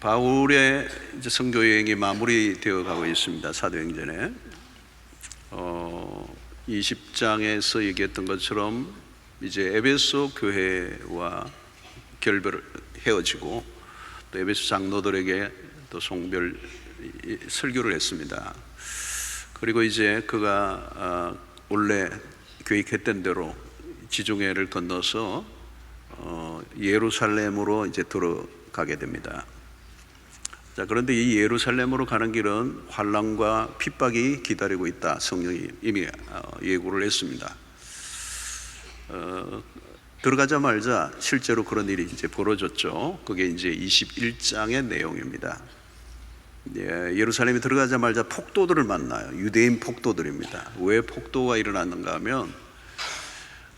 바울의 이제 선교 여행이 마무리되어 가고 있습니다. 사도행전에 20장에서 얘기했던 것처럼 이제 에베소 교회와 결별 헤어지고 또 에베소 장로들에게 또 송별 설교를 했습니다. 그리고 이제 그가 원래 계획했던 대로 지중해를 건너서 예루살렘으로 이제 들어가게 됩니다. 자, 그런데 이 예루살렘으로 가는 길은 환난과 핍박이 기다리고 있다. 성령이 이미 예고를 했습니다. 들어가자마자 실제로 그런 일이 이제 벌어졌죠. 그게 이제 21장의 내용입니다. 예루살렘에 들어가자마자 폭도들을 만나요. 유대인 폭도들입니다. 왜 폭도가 일어났는가 하면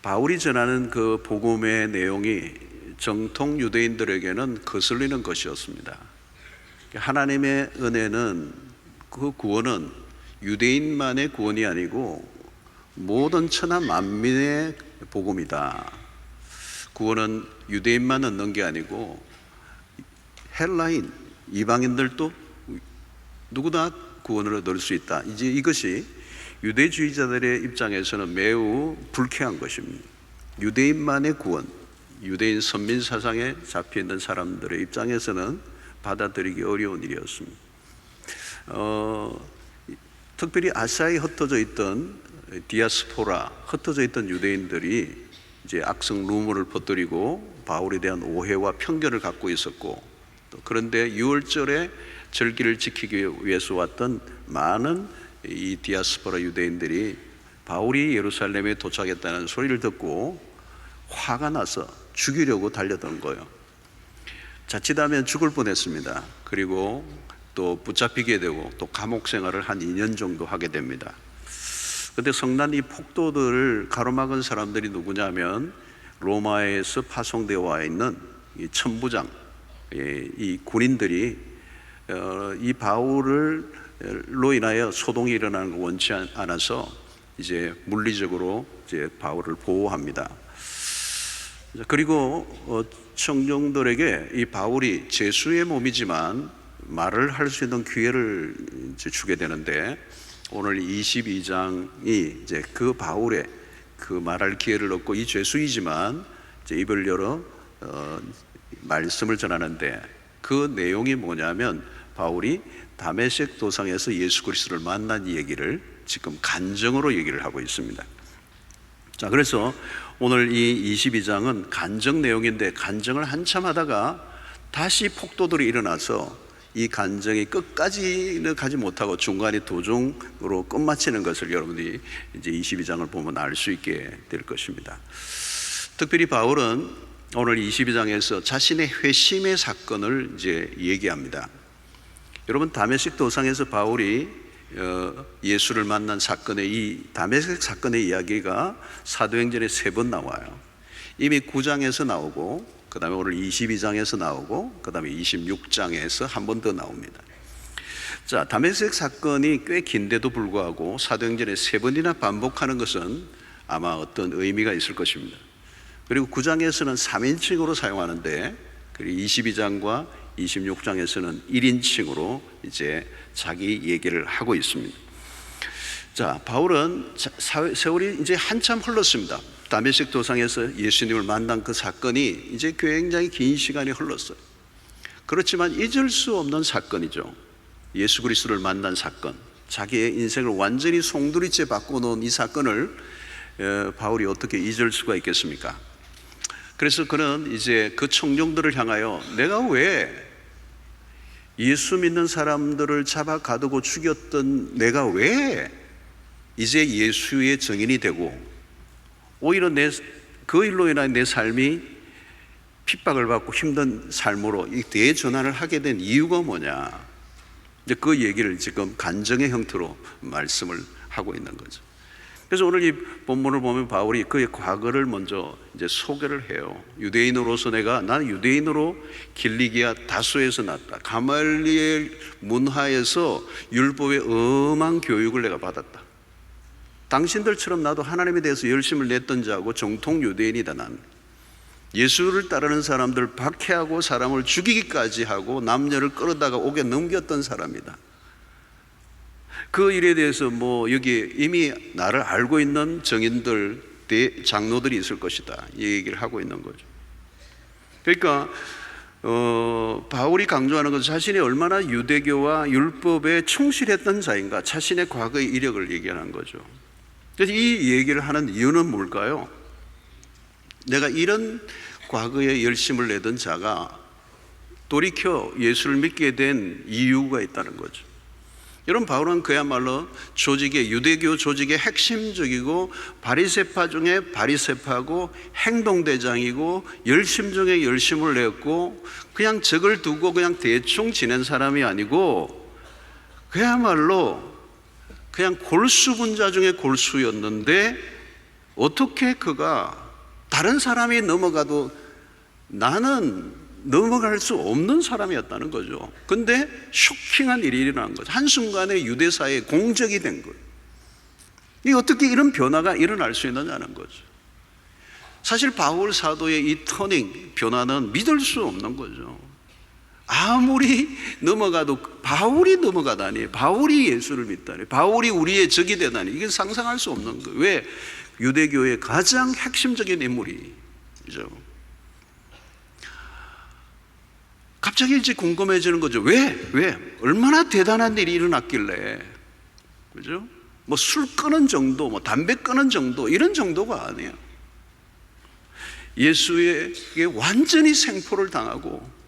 바울이 전하는 그 복음의 내용이 정통 유대인들에게는 거슬리는 것이었습니다. 하나님의 은혜는, 그 구원은 유대인만의 구원이 아니고 모든 천하 만민의 복음이다. 구원은 유대인만 얻는 게 아니고 헬라인, 이방인들도 누구나 구원을 얻을 수 있다. 이제 이것이 유대주의자들의 입장에서는 매우 불쾌한 것입니다. 유대인만의 구원, 유대인 선민 사상에 잡혀있는 사람들의 입장에서는 받아들이기 어려운 일이었습니다. 특별히 아시아에 흩어져 있던 디아스포라, 흩어져 있던 유대인들이 이제 악성 루머를 퍼뜨리고 바울에 대한 오해와 편견을 갖고 있었고, 또 그런데 6월절에 절기를 지키기 위해서 왔던 많은 이 디아스포라 유대인들이 바울이 예루살렘에 도착했다는 소리를 듣고 화가 나서 죽이려고 달려든 거예요. 자칫하면 죽을 뻔했습니다. 그리고 또 붙잡히게 되고 또 감옥 생활을 한 2년 정도 하게 됩니다. 그런데 성난 이 폭도들을 가로막은 사람들이 누구냐면 로마에서 파송되어 와 있는 이 천부장, 이 군인들이 이 바울로 인하여 소동이 일어나는 걸 원치 않아서 이제 물리적으로 이제 바울을 보호합니다. 그리고 청중들에게 이 바울이 죄수의 몸이지만 말을 할 수 있는 기회를 이제 주게 되는데, 오늘 22장이 이제 그 바울의 그 말할 기회를 얻고, 이 죄수이지만 이제 입을 열어 말씀을 전하는데, 그 내용이 뭐냐면 바울이 다메섹 도상에서 예수 그리스도를 만난 이 얘기를 지금 간증으로 얘기를 하고 있습니다. 자, 그래서 오늘 이 22장은 간증 내용인데, 간증을 한참 하다가 다시 폭도들이 일어나서 이 간증이 끝까지는 가지 못하고 중간에 도중으로 끝마치는 것을 여러분들이 이제 22장을 보면 알 수 있게 될 것입니다. 특별히 바울은 오늘 22장에서 자신의 회심의 사건을 이제 얘기합니다. 여러분, 다메섹 도상에서 바울이 예수를 만난 사건의 이 다메섹 사건의 이야기가 사도행전에 3번 나와요. 이미 9장에서 나오고, 그 다음에 오늘 22장에서 나오고, 그 다음에 26장에서 한 번 더 나옵니다. 자, 다메섹 사건이 꽤 긴데도 불구하고 사도행전에 3번이나 반복하는 것은 아마 어떤 의미가 있을 것입니다. 그리고 9장에서는 3인칭으로 사용하는데, 그리고 22장과 26장에서는 1인칭으로 이제 자기 얘기를 하고 있습니다. 자, 바울은 세월이 이제 한참 흘렀습니다. 다메섹 도상에서 예수님을 만난 그 사건이 이제 굉장히 긴 시간이 흘렀어요. 그렇지만 잊을 수 없는 사건이죠. 예수 그리스도를 만난 사건, 자기의 인생을 완전히 송두리째 바꿔놓은 이 사건을 바울이 어떻게 잊을 수가 있겠습니까? 그래서 그는 이제 그 청중들을 향하여 내가 왜 예수 믿는 사람들을 잡아 가두고 죽였던 내가 왜 이제 예수의 증인이 되고 오히려 그 일로 인해 내 삶이 핍박을 받고 힘든 삶으로 이 대전환을 하게 된 이유가 뭐냐, 이제 그 얘기를 지금 간증의 형태로 말씀을 하고 있는 거죠. 그래서 오늘 이 본문을 보면 바울이 그의 과거를 먼저 이제 소개를 해요. 유대인으로서 나는 유대인으로 길리기아 다소에서 났다. 가말리엘 문화에서 율법의 엄한 교육을 내가 받았다. 당신들처럼 나도 하나님에 대해서 열심을 냈던 자고 정통 유대인이다. 난 예수를 따르는 사람들 박해하고 사람을 죽이기까지 하고 남녀를 끌어다가 옥에 넘겼던 사람이다. 그 일에 대해서 여기 이미 나를 알고 있는 정인들, 장로들이 있을 것이다, 이 얘기를 하고 있는 거죠. 그러니까 바울이 강조하는 것은 자신이 얼마나 유대교와 율법에 충실했던 자인가, 자신의 과거의 이력을 얘기하는 거죠. 그래서 이 얘기를 하는 이유는 뭘까요? 내가 이런 과거에 열심을 내던 자가 돌이켜 예수를 믿게 된 이유가 있다는 거죠. 여러분, 바울은 그야말로 유대교 조직의 핵심적이고 바리새파 중에 바리새파고 행동대장이고 열심 중에 열심을 냈고 그냥 적을 두고 그냥 대충 지낸 사람이 아니고 그야말로 그냥 골수분자 중에 골수였는데 어떻게 그가 다른 사람이 넘어가도 나는 넘어갈 수 없는 사람이었다는 거죠. 근데 쇼킹한 일이 일어난 거죠. 한순간에 유대사회에 공적이 된 거예요. 이 어떻게 이런 변화가 일어날 수 있느냐는 거죠. 사실 바울 사도의 이 터닝 변화는 믿을 수 없는 거죠. 아무리 넘어가도 바울이 넘어가다니, 바울이 예수를 믿다니, 바울이 우리의 적이 되다니, 이게 상상할 수 없는 거예요. 왜? 유대교의 가장 핵심적인 인물이죠. 갑자기 이제 궁금해지는 거죠. 왜? 얼마나 대단한 일이 일어났길래, 그죠? 술 끊은 정도, 담배 끊은 정도, 이런 정도가 아니에요. 예수에게 완전히 생포를 당하고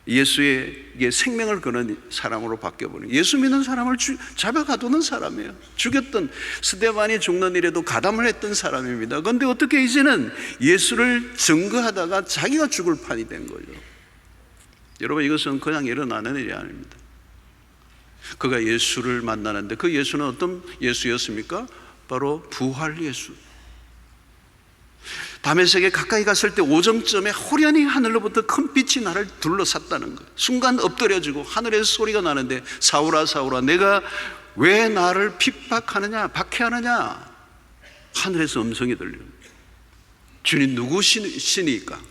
예수에게 생명을 거는 사람으로 바뀌어버린, 예수 믿는 사람을 잡아가두는 사람이에요. 죽였던, 스데반이 죽는 일에도 가담을 했던 사람입니다. 그런데 어떻게 이제는 예수를 증거하다가 자기가 죽을 판이 된 거죠. 여러분, 이것은 그냥 일어나는 일이 아닙니다. 그가 예수를 만나는데 그 예수는 어떤 예수였습니까? 바로 부활 예수. 다메섹에 가까이 갔을 때 오정점에 호련히 하늘로부터 큰 빛이 나를 둘러쌌다는 거예요. 순간 엎드려지고 하늘에서 소리가 나는데, 사울아 사울아 내가 왜 나를 핍박하느냐, 박해하느냐. 하늘에서 음성이 들려요. 주님 누구시니까?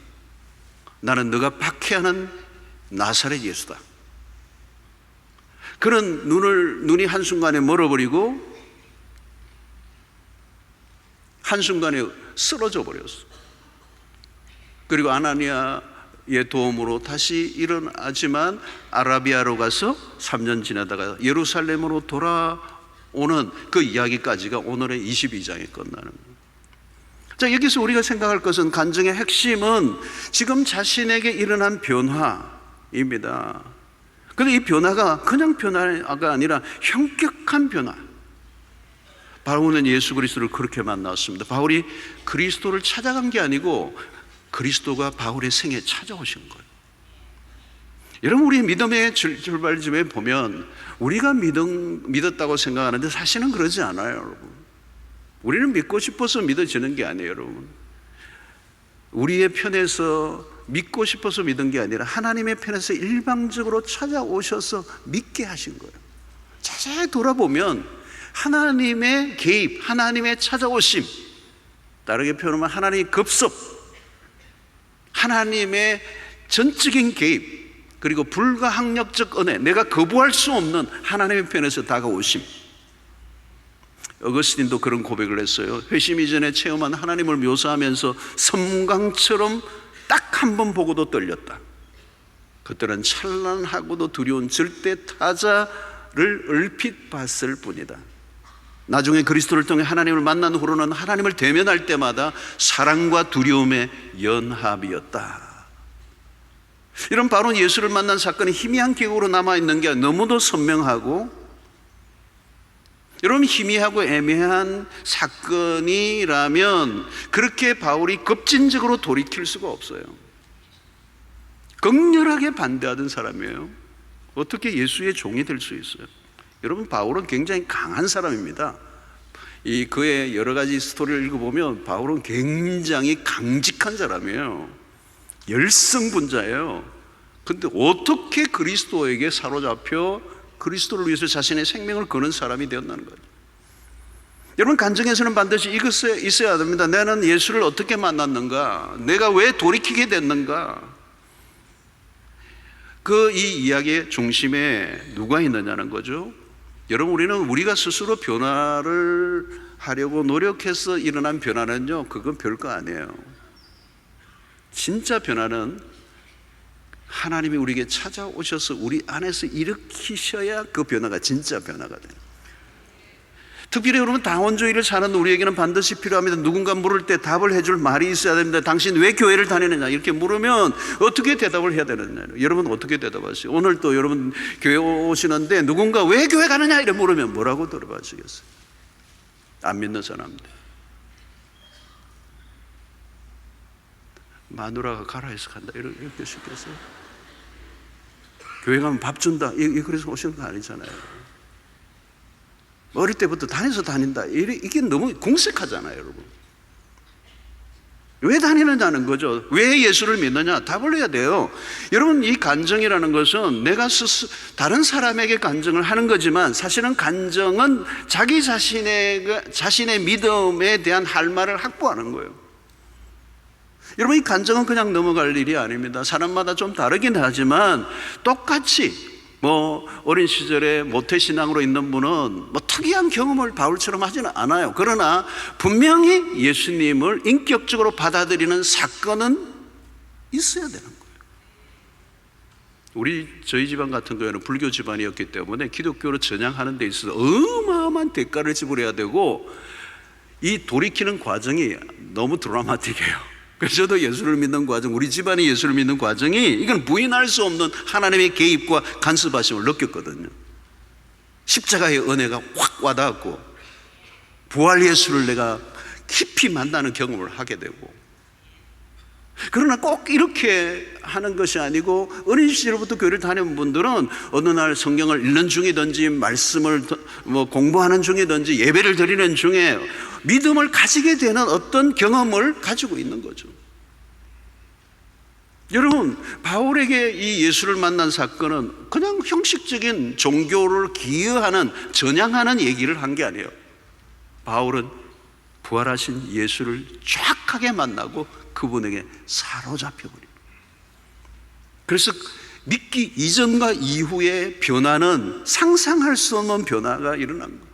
나는 너가 박해하는 나사렛 예수다. 그는 눈이 한순간에 멀어버리고 한순간에 쓰러져 버렸어. 그리고 아나니아의 도움으로 다시 일어나지만 아라비아로 가서 3년 지나다가 예루살렘으로 돌아오는 그 이야기까지가 오늘의 22장에 끝나는 거예요. 자, 여기서 우리가 생각할 것은, 간증의 핵심은 지금 자신에게 일어난 변화입니다. 그런데 이 변화가 그냥 변화가 아니라 현격한 변화. 바울은 예수 그리스도를 그렇게 만났습니다. 바울이 그리스도를 찾아간 게 아니고 그리스도가 바울의 생에 찾아오신 거예요. 여러분, 우리 믿음의 출발점에 보면 우리가 믿었다고 생각하는데 사실은 그러지 않아요, 여러분. 우리는 믿고 싶어서 믿어지는 게 아니에요, 여러분. 우리의 편에서 믿고 싶어서 믿은 게 아니라 하나님의 편에서 일방적으로 찾아오셔서 믿게 하신 거예요. 자세히 돌아보면 하나님의 개입, 하나님의 찾아오심, 다르게 표현하면 하나님의 급섭, 하나님의 전적인 개입, 그리고 불가항력적 은혜, 내가 거부할 수 없는 하나님의 편에서 다가오심. 어거스틴도 그런 고백을 했어요. 회심 이전에 체험한 하나님을 묘사하면서 섬광처럼 딱 한 번 보고도 떨렸다. 그때는 찬란하고도 두려운 절대 타자를 얼핏 봤을 뿐이다. 나중에 그리스도를 통해 하나님을 만난 후로는 하나님을 대면할 때마다 사랑과 두려움의 연합이었다. 이런 바로 예수를 만난 사건이 희미한 기억으로 남아있는 게 너무도 선명하고, 여러분, 희미하고 애매한 사건이라면 그렇게 바울이 급진적으로 돌이킬 수가 없어요. 극렬하게 반대하던 사람이에요. 어떻게 예수의 종이 될 수 있어요? 여러분, 바울은 굉장히 강한 사람입니다. 이 그의 여러 가지 스토리를 읽어보면 바울은 굉장히 강직한 사람이에요. 열성분자예요. 근데 어떻게 그리스도에게 사로잡혀 그리스도를 위해서 자신의 생명을 거는 사람이 되었다는 거죠. 여러분, 간증에서는 반드시 이것이 있어야 됩니다. 나는 예수를 어떻게 만났는가? 내가 왜 돌이키게 됐는가? 이 이야기의 중심에 누가 있느냐는 거죠. 여러분, 우리가 스스로 변화를 하려고 노력해서 일어난 변화는요, 그건 별거 아니에요. 진짜 변화는 하나님이 우리에게 찾아오셔서 우리 안에서 일으키셔야 그 변화가 진짜 변화가 돼요. 특별히 여러분, 다원주의를 사는 우리에게는 반드시 필요합니다. 누군가 물을 때 답을 해줄 말이 있어야 됩니다. 당신 왜 교회를 다니느냐 이렇게 물으면 어떻게 대답을 해야 되느냐. 여러분 어떻게 대답하세요? 오늘 또 여러분 교회 오시는데 누군가 왜 교회 가느냐 이렇게 물으면 뭐라고 대답하시겠어요? 안 믿는 사람들. 마누라가 가라 해서 간다 이렇게 쉽겠어요? 교회 가면 밥 준다 그래서 오시는 거 아니잖아요. 어릴 때부터 다닌다 이게 너무 공색하잖아요. 여러분 왜 다니느냐는 거죠. 왜 예수를 믿느냐 답을 해야 돼요. 여러분, 이 간증이라는 것은 내가 다른 사람에게 간증을 하는 거지만 사실은 간증은 자기 자신의 믿음에 대한 할 말을 확보하는 거예요. 여러분, 이 간증은 그냥 넘어갈 일이 아닙니다. 사람마다 좀 다르긴 하지만 똑같이 어린 시절에 모태신앙으로 있는 분은 특이한 경험을 바울처럼 하지는 않아요. 그러나 분명히 예수님을 인격적으로 받아들이는 사건은 있어야 되는 거예요. 저희 집안 같은 경우에는 불교 집안이었기 때문에 기독교로 전향하는 데 있어서 어마어마한 대가를 지불해야 되고 이 돌이키는 과정이 너무 드라마틱해요. 그래서 저도 예수를 믿는 과정, 우리 집안이 예수를 믿는 과정이 이건 부인할 수 없는 하나님의 개입과 간섭하심을 느꼈거든요. 십자가의 은혜가 확 와닿았고 부활 예수를 내가 깊이 만나는 경험을 하게 되고, 그러나 꼭 이렇게 하는 것이 아니고 어린 시절부터 교회를 다니는 분들은 어느 날 성경을 읽는 중이든지 말씀을 공부하는 중이든지 예배를 드리는 중에 믿음을 가지게 되는 어떤 경험을 가지고 있는 거죠. 여러분, 바울에게 이 예수를 만난 사건은 그냥 형식적인 종교를 기여하는 전향하는 얘기를 한 게 아니에요. 바울은 부활하신 예수를 정확하게 만나고 그분에게 사로잡혀버립니다. 그래서 믿기 이전과 이후의 변화는 상상할 수 없는 변화가 일어난 거예요.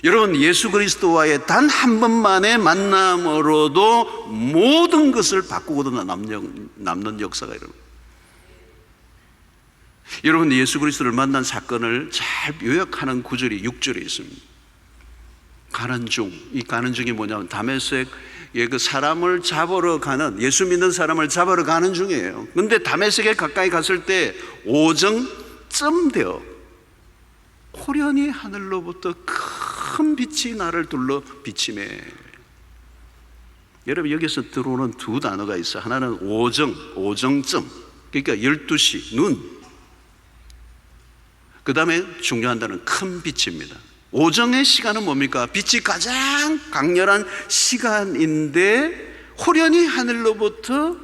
여러분, 예수 그리스도와의 단 한 번만의 만남으로도 모든 것을 바꾸고도 남는 역사가 일어납니다. 여러분, 예수 그리스도를 만난 사건을 잘 요약하는 구절이 6절에 있습니다. 가는 중, 이 가는 중이 뭐냐면 다메섹에 그 사람을 잡으러 가는, 예수 믿는 사람을 잡으러 가는 중이에요. 근데 다메섹에 가까이 갔을 때 오정쯤 되어 호련히 하늘로부터 큰 빛이 나를 둘러 비치매. 여러분, 여기서 들어오는 두 단어가 있어요. 하나는 오정쯤, 그러니까 12시 눈. 그 다음에 중요한 단어는 큰 빛입니다. 오정의 시간은 뭡니까? 빛이 가장 강렬한 시간인데 호련히 하늘로부터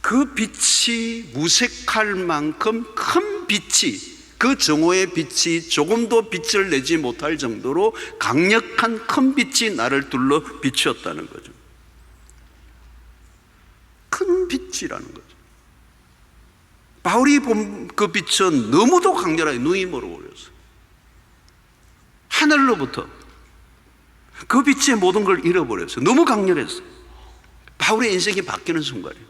그 빛이 무색할 만큼 큰 빛이, 그 정오의 빛이 조금도 빛을 내지 못할 정도로 강력한 큰 빛이 나를 둘러 비추었다는 거죠. 큰 빛이라는 거죠. 바울이 본 그 빛은 너무도 강렬하게 눈이 멀어버렸어요. 하늘로부터 그 빛의 모든 걸 잃어버렸어요. 너무 강렬했어요. 바울의 인생이 바뀌는 순간이에요.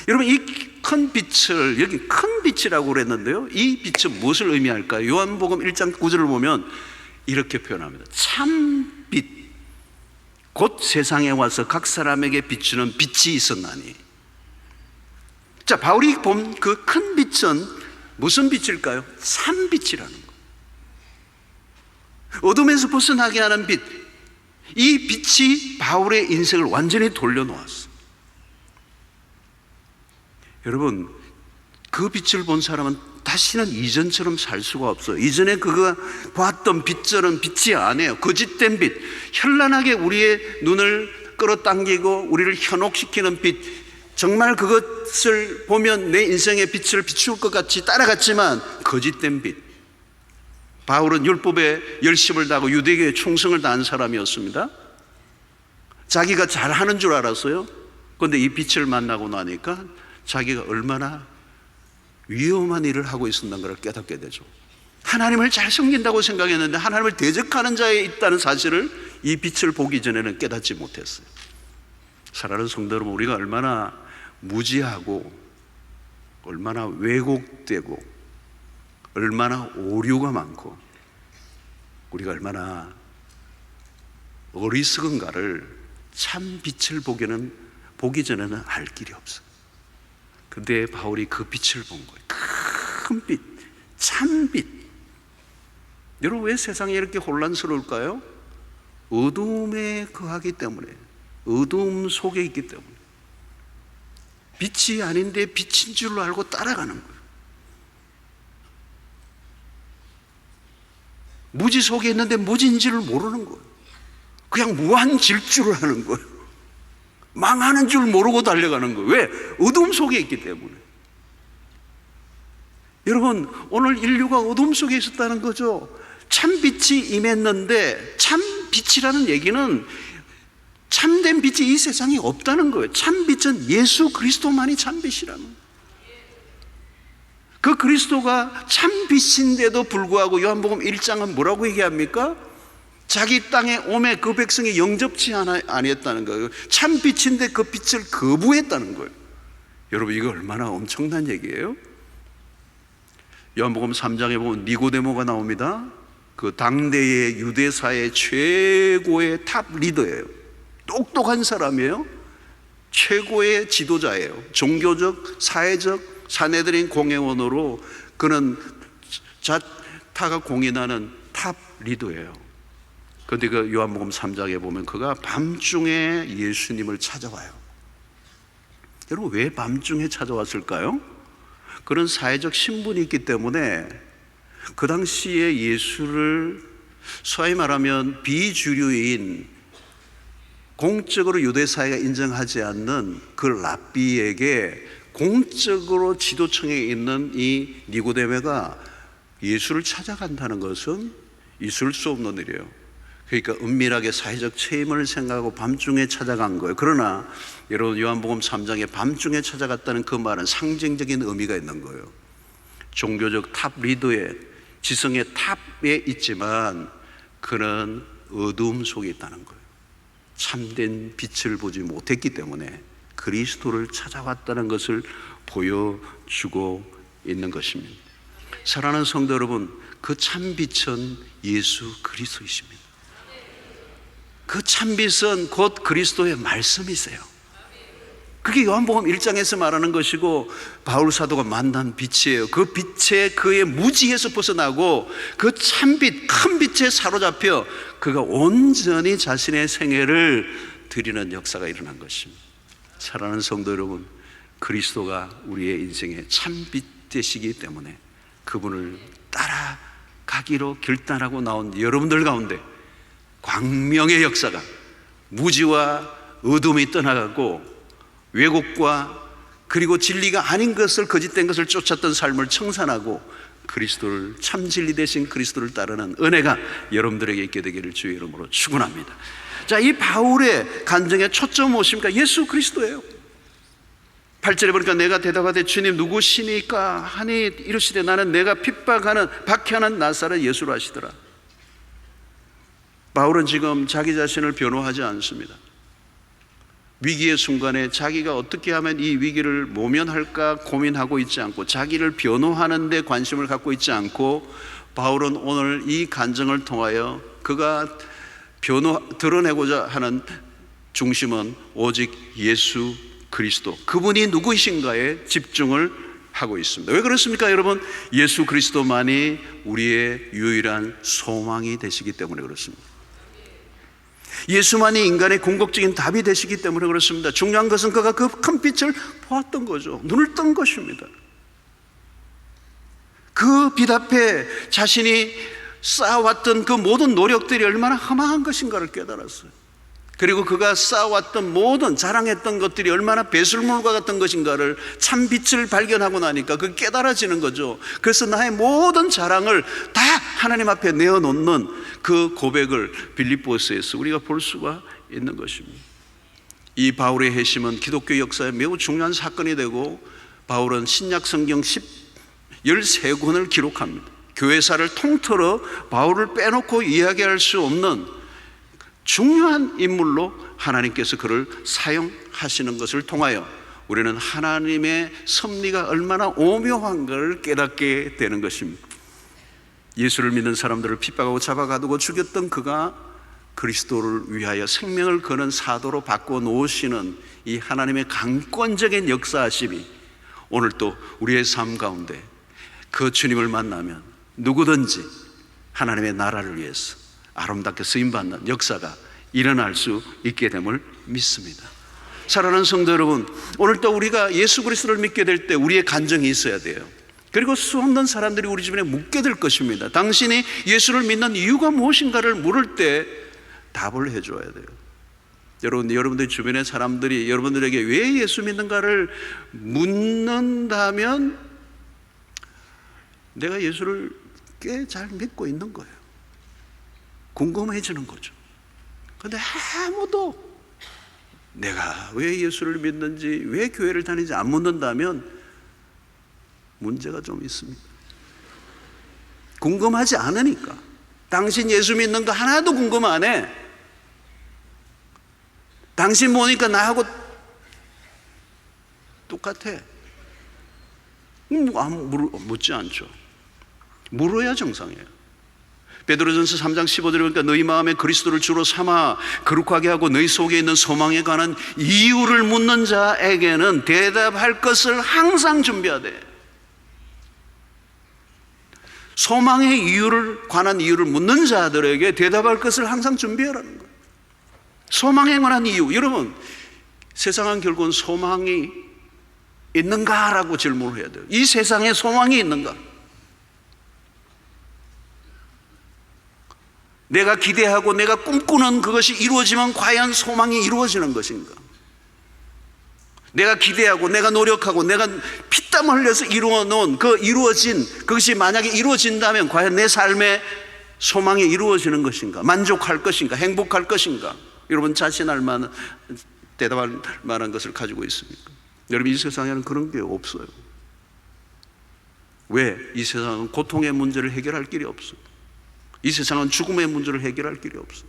여러분, 이 큰 빛을, 여기 큰 빛이라고 그랬는데요, 이 빛은 무엇을 의미할까요? 요한복음 1장 9절을 보면 이렇게 표현합니다. 참빛, 곧 세상에 와서 각 사람에게 비추는 빛이 있었나니. 자, 바울이 본 그 큰 빛은 무슨 빛일까요? 참빛이라는 거예요. 어둠에서 벗어나게 하는 빛, 이 빛이 바울의 인생을 완전히 돌려놓았어요. 여러분, 그 빛을 본 사람은 다시는 이전처럼 살 수가 없어요. 이전에 그가 봤던 빛처럼 빛이 아니에요. 거짓된 빛, 현란하게 우리의 눈을 끌어당기고 우리를 현혹시키는 빛, 정말 그것을 보면 내 인생의 빛을 비출 것 같이 따라갔지만 거짓된 빛. 바울은 율법에 열심을 다하고 유대교에 충성을 다한 사람이었습니다. 자기가 잘하는 줄 알았어요. 그런데 이 빛을 만나고 나니까 자기가 얼마나 위험한 일을 하고 있었던 걸 깨닫게 되죠. 하나님을 잘 섬긴다고 생각했는데 하나님을 대적하는 자에 있다는 사실을 이 빛을 보기 전에는 깨닫지 못했어요. 사랑하는 성도 여러분, 우리가 얼마나 무지하고 얼마나 왜곡되고 얼마나 오류가 많고 우리가 얼마나 어리석은가를 참 빛을 보기 전에는 알 길이 없어요. 근데 바울이 그 빛을 본 거예요. 큰 빛, 참 빛. 여러분, 왜 세상이 이렇게 혼란스러울까요? 어둠에 거하기 때문에, 어둠 속에 있기 때문에. 빛이 아닌데 빛인 줄 알고 따라가는 거예요. 무지 속에 있는데 무지인지를 모르는 거예요. 그냥 무한 질주를 하는 거예요. 망하는 줄 모르고 달려가는 거예요. 왜? 어둠 속에 있기 때문에. 여러분, 오늘 인류가 어둠 속에 있었다는 거죠. 참빛이 임했는데, 참빛이라는 얘기는 참된 빛이 이 세상에 없다는 거예요. 참빛은 예수 그리스도만이 참빛이라는 거예요. 그 그리스도가 참빛인데도 불구하고 요한복음 1장은 뭐라고 얘기합니까? 자기 땅에 오매 그 백성이 영접치 아니했다는 거예요. 참빛인데 그 빛을 거부했다는 거예요. 여러분, 이거 얼마나 엄청난 얘기예요? 요한복음 3장에 보면 니고데모가 나옵니다. 그 당대의 유대사의 최고의 탑 리더예요. 똑똑한 사람이에요. 최고의 지도자예요. 종교적, 사회적, 사내들인 공회원으로 그는 자타가 공인하는 탑 리더예요. 그런데 그 요한복음 3장에 보면 그가 밤중에 예수님을 찾아와요. 여러분, 왜 밤중에 찾아왔을까요? 그런 사회적 신분이 있기 때문에 그 당시에 예수를 소위 말하면 비주류인 공적으로 유대사회가 인정하지 않는 그 랍비에게 공적으로 지도층에 있는 이 니고데모가 예수를 찾아간다는 것은 있을 수 없는 일이에요. 그러니까 은밀하게 사회적 체임을 생각하고 밤중에 찾아간 거예요. 그러나 여러분, 요한복음 3장에 밤중에 찾아갔다는 그 말은 상징적인 의미가 있는 거예요. 종교적 탑 리더의 지성의 탑에 있지만 그는 어둠 속에 있다는 거예요. 참된 빛을 보지 못했기 때문에 그리스도를 찾아왔다는 것을 보여주고 있는 것입니다. 사랑하는 성도 여러분, 그 참빛은 예수 그리스도이십니다. 그 참빛은 곧 그리스도의 말씀이세요. 그게 요한복음 1장에서 말하는 것이고 바울 사도가 만난 빛이에요. 그 빛에 그의 무지에서 벗어나고 그 참빛, 큰 빛에 사로잡혀 그가 온전히 자신의 생애를 드리는 역사가 일어난 것입니다. 사랑하는 성도 여러분, 그리스도가 우리의 인생의 참빛 되시기 때문에 그분을 따라가기로 결단하고 나온 여러분들 가운데 광명의 역사가, 무지와 어둠이 떠나가고 왜곡과 그리고 진리가 아닌 것을, 거짓된 것을 쫓았던 삶을 청산하고 그리스도를, 참 진리 되신 그리스도를 따르는 은혜가 여러분들에게 있게 되기를 주의 이름으로 축원합니다. 자, 이 바울의 간증의 초점 무엇입니까? 예수 그리스도예요. 8절에 보니까 내가 대답하되 주님 누구시니까 하니 이르시되 나는 내가 핍박하는 박해하는 나사렛 예수로 하시더라. 바울은 지금 자기 자신을 변호하지 않습니다. 위기의 순간에 자기가 어떻게 하면 이 위기를 모면할까 고민하고 있지 않고 자기를 변호하는 데 관심을 갖고 있지 않고 바울은 오늘 이 간증을 통하여 그가 드러내고자 하는 중심은 오직 예수 그리스도, 그분이 누구이신가에 집중을 하고 있습니다. 왜 그렇습니까, 여러분? 예수 그리스도만이 우리의 유일한 소망이 되시기 때문에 그렇습니다. 예수만이 인간의 궁극적인 답이 되시기 때문에 그렇습니다. 중요한 것은 그가 그 큰 빛을 보았던 거죠. 눈을 뜬 것입니다. 그 빛 앞에 자신이 쌓아왔던 그 모든 노력들이 얼마나 허망한 것인가를 깨달았어요. 그리고 그가 쌓아왔던 모든 자랑했던 것들이 얼마나 배설물과 같은 것인가를 참 빛을 발견하고 나니까 그 깨달아지는 거죠. 그래서 나의 모든 자랑을 다 하나님 앞에 내어놓는 그 고백을 빌립보서에서 우리가 볼 수가 있는 것입니다. 이 바울의 회심은 기독교 역사에 매우 중요한 사건이 되고, 바울은 신약 성경 13권을 기록합니다. 교회사를 통틀어 바울을 빼놓고 이야기할 수 없는 중요한 인물로 하나님께서 그를 사용하시는 것을 통하여 우리는 하나님의 섭리가 얼마나 오묘한 걸 깨닫게 되는 것입니다. 예수를 믿는 사람들을 핍박하고 잡아가두고 죽였던 그가 그리스도를 위하여 생명을 거는 사도로 바꿔 놓으시는 이 하나님의 강권적인 역사하심이 오늘 또 우리의 삶 가운데 그 주님을 만나면 누구든지 하나님의 나라를 위해서 아름답게 쓰임받는 역사가 일어날 수 있게 됨을 믿습니다. 사랑하는 성도 여러분, 오늘 또 우리가 예수 그리스도를 믿게 될 때 우리의 간증이 있어야 돼요. 그리고 수없는 사람들이 우리 주변에 묻게 될 것입니다. 당신이 예수를 믿는 이유가 무엇인가를 물을 때 답을 해줘야 돼요. 여러분들 주변의 사람들이 여러분들에게 왜 예수 믿는가를 묻는다면 내가 예수를 꽤 잘 믿고 있는 거예요. 궁금해지는 거죠. 그런데 아무도 내가 왜 예수를 믿는지, 왜 교회를 다니는지 안 묻는다면 문제가 좀 있습니다. 궁금하지 않으니까. 당신 예수 믿는 거 하나도 궁금 안 해. 당신 보니까 나하고 똑같아. 묻지 않죠. 물어야 정상이에요. 베드로전서 3장 15절에 보니까 너희 마음에 그리스도를 주로 삼아 거룩하게 하고 너희 속에 있는 소망에 관한 이유를 묻는 자에게는 대답할 것을 항상 준비하되, 소망의 이유를 관한 이유를 묻는 자들에게 대답할 것을 항상 준비하라는 거예요. 소망에 관한 이유. 여러분, 세상은 결국은 소망이 있는가라고 질문을 해야 돼요. 이 세상에 소망이 있는가? 내가 기대하고 내가 꿈꾸는 그것이 이루어지면 과연 소망이 이루어지는 것인가? 내가 기대하고 내가 노력하고 내가 피땀 흘려서 이루어놓은 그 이루어진 그것이 만약에 이루어진다면 과연 내 삶의 소망이 이루어지는 것인가? 만족할 것인가? 행복할 것인가? 여러분 자신할 만한, 대답할 만한 것을 가지고 있습니까? 여러분, 이 세상에는 그런 게 없어요. 왜? 이 세상은 고통의 문제를 해결할 길이 없어요. 이 세상은 죽음의 문제를 해결할 길이 없어요.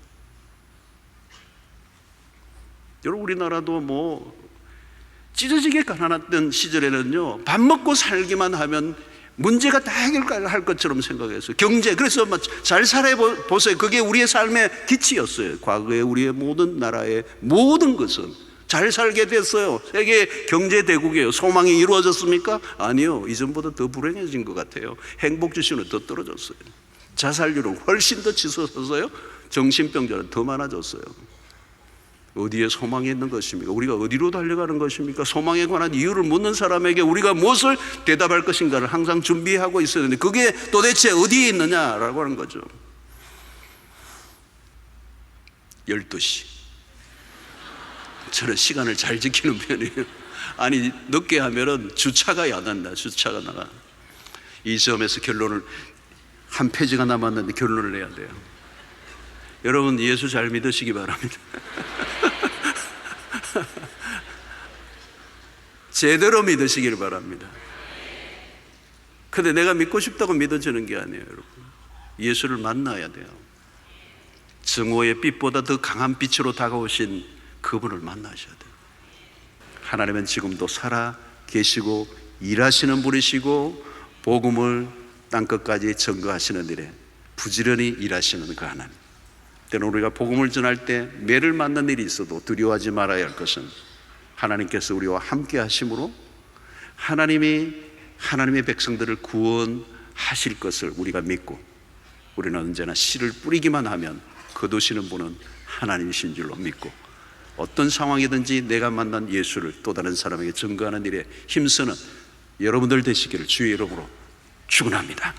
여러분, 우리나라도 찢어지게 가난했던 시절에는요, 밥 먹고 살기만 하면 문제가 다 해결할 것처럼 생각했어요. 경제, 그래서 잘 살아보세요. 그게 우리의 삶의 기치였어요. 과거에 우리의 모든 나라의 모든 것은 잘 살게 됐어요. 세계 경제 대국이에요. 소망이 이루어졌습니까? 아니요. 이전보다 더 불행해진 것 같아요. 행복 지수는 더 떨어졌어요. 자살률은 훨씬 더 치솟았어요. 정신병자는 더 많아졌어요. 어디에 소망이 있는 것입니까? 우리가 어디로 달려가는 것입니까? 소망에 관한 이유를 묻는 사람에게 우리가 무엇을 대답할 것인가를 항상 준비하고 있어야 되는데, 그게 도대체 어디에 있느냐라고 하는 거죠. 12시. 저는 시간을 잘 지키는 편이에요. 아니, 늦게 하면은 주차가 야단다. 주차가 나가. 이 점에서 결론을, 한 페이지가 남았는데 결론을 내야 돼요. 여러분, 예수 잘 믿으시기 바랍니다. 제대로 믿으시길 바랍니다. 근데 내가 믿고 싶다고 믿어지는 게 아니에요, 여러분. 예수를 만나야 돼요. 증오의 빛보다 더 강한 빛으로 다가오신 그분을 만나셔야 돼요. 하나님은 지금도 살아 계시고 일하시는 분이시고 복음을 땅끝까지 전거하시는 일에 부지런히 일하시는 그 하나님. 때는 우리가 복음을 전할 때 매를 맞는 일이 있어도 두려워하지 말아야 할 것은 하나님께서 우리와 함께 하심으로 하나님이 하나님의 백성들을 구원하실 것을 우리가 믿고, 우리는 언제나 씨를 뿌리기만 하면 거두시는 분은 하나님이신 줄로 믿고, 어떤 상황이든지 내가 만난 예수를 또 다른 사람에게 증거하는 일에 힘쓰는 여러분들 되시기를 주의 이름으로 축원합니다.